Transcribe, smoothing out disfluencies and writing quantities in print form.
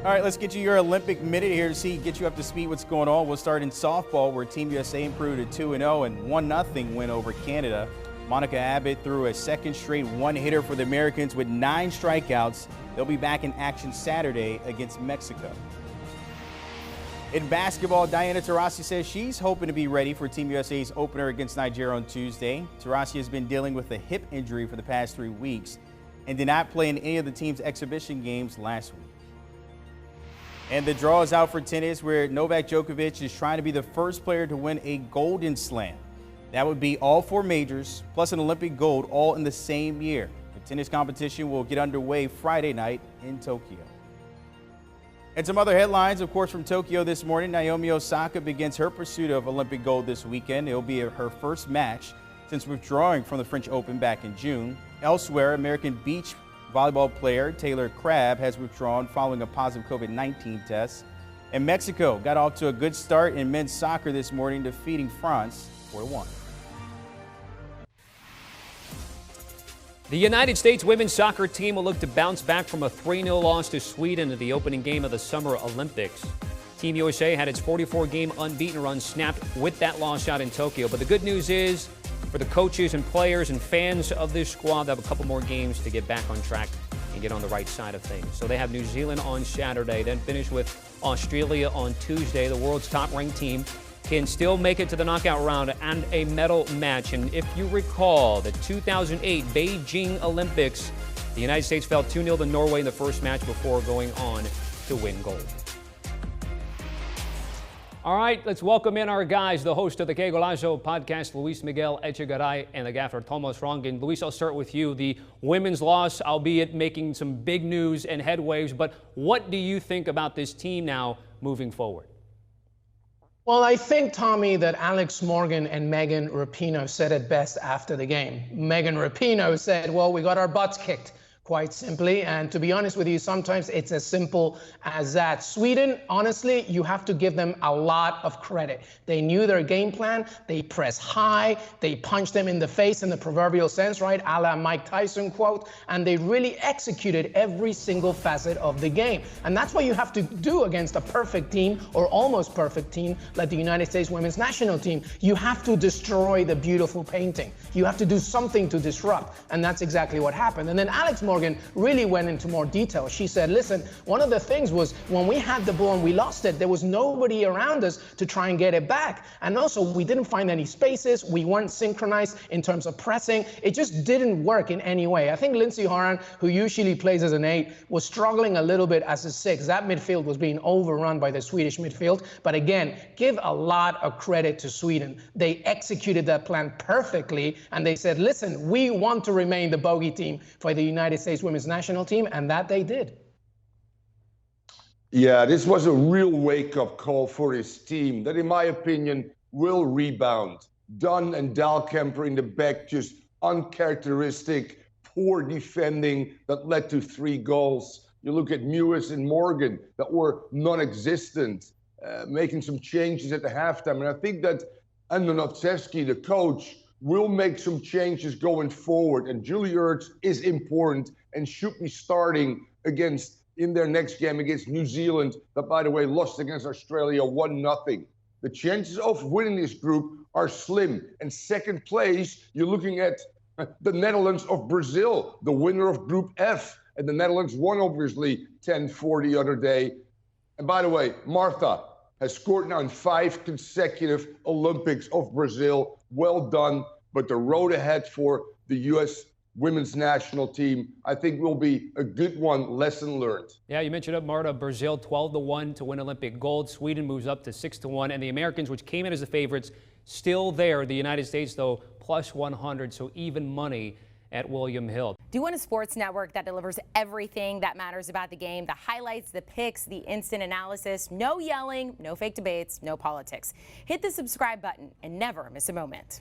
All right, let's get you your Olympic minute here to get you up to speed what's going on. We'll start in softball, where Team USA improved to 2-0 and 1-0 win over Canada. Monica Abbott threw a second straight one-hitter for the Americans with 9 strikeouts. They'll be back in action Saturday against Mexico. In basketball, Diana Taurasi says she's hoping to be ready for Team USA's opener against Nigeria on Tuesday. Taurasi has been dealing with a hip injury for the past 3 weeks and did not play in any of the team's exhibition games last week. And the draw is out for tennis, where Novak Djokovic is trying to be the first player to win a Golden Slam. That would be all 4 majors, plus an Olympic gold, all in the same year. The tennis competition will get underway Friday night in Tokyo. And some other headlines, of course, from Tokyo this morning. Naomi Osaka begins her pursuit of Olympic gold this weekend. It will be her first match since withdrawing from the French Open back in June. Elsewhere, American beach volleyball player Taylor Crabb has withdrawn following a positive COVID-19 test. And Mexico got off to a good start in men's soccer this morning, defeating France 4-1. The United States women's soccer team will look to bounce back from a 3-0 loss to Sweden at the opening game of the Summer Olympics. Team USA had its 44-game unbeaten run snapped with that loss out in Tokyo. But the good news is, for the coaches and players and fans of this squad, they have a couple more games to get back on track and get on the right side of things. So they have New Zealand on Saturday, then finish with Australia on Tuesday. The world's top-ranked team can still make it to the knockout round and a medal match. And if you recall, the 2008 Beijing Olympics, the United States fell 2-0 to Norway in the first match before going on to win gold. All right, let's welcome in our guys, the host of the Que Golazo podcast, Luis Miguel Echegaray, and the gaffer, Tomas Rongin. Luis, I'll start with you. The women's loss, albeit making some big news and headwaves, but what do you think about this team now moving forward? Well, I think, Tommy, that Alex Morgan and Megan Rapinoe said it best after the game. Megan Rapinoe said, well, we got our butts kicked, quite simply. And to be honest with you, sometimes it's as simple as that. Sweden, honestly, you have to give them a lot of credit. They knew their game plan. They press high. They punched them in the face in the proverbial sense, right? A la Mike Tyson quote. And they really executed every single facet of the game. And that's what you have to do against a perfect team or almost perfect team like the United States women's national team. You have to destroy the beautiful painting. You have to do something to disrupt. And that's exactly what happened. And then Alex Morgan really went into more detail. She said, listen, one of the things was when we had the ball and we lost it, there was nobody around us to try and get it back. And also, we didn't find any spaces. We weren't synchronized in terms of pressing. It just didn't work in any way. I think Lindsey Horan, who usually plays as an 8, was struggling a little bit as a 6. That midfield was being overrun by the Swedish midfield. But again, give a lot of credit to Sweden. They executed that plan perfectly. And they said, listen, we want to remain the bogey team for the United States women's national team, and that they did. Yeah, this was a real wake-up call for his team that, in my opinion, will rebound. Dunn and Dahlkemper in the back, just uncharacteristic, poor defending that led to 3 goals. You look at Mewis and Morgan that were non-existent, making some changes at the halftime. And I think that Andonovtsevsky, the coach, will make some changes going forward. And Julie Ertz is important and should be starting in their next game against New Zealand, that, by the way, lost against Australia 1-0. The chances of winning this group are slim. And second place, you're looking at the Netherlands of Brazil, the winner of Group F. And the Netherlands won, obviously, 10-4 the other day. And by the way, Martha has scored now in 5 consecutive Olympics of Brazil. Well done. But the road ahead for the U.S. women's national team, I think, will be a good one. Lesson learned. Yeah, you mentioned it, Marta. Brazil 12-1 to win Olympic gold. Sweden moves up to 6-1. And the Americans, which came in as the favorites, still there. The United States, though, plus 100, so even money at William Hill. Do you want a sports network that delivers everything that matters about the game? The highlights, the picks, the instant analysis, no yelling, no fake debates, no politics. Hit the subscribe button and never miss a moment.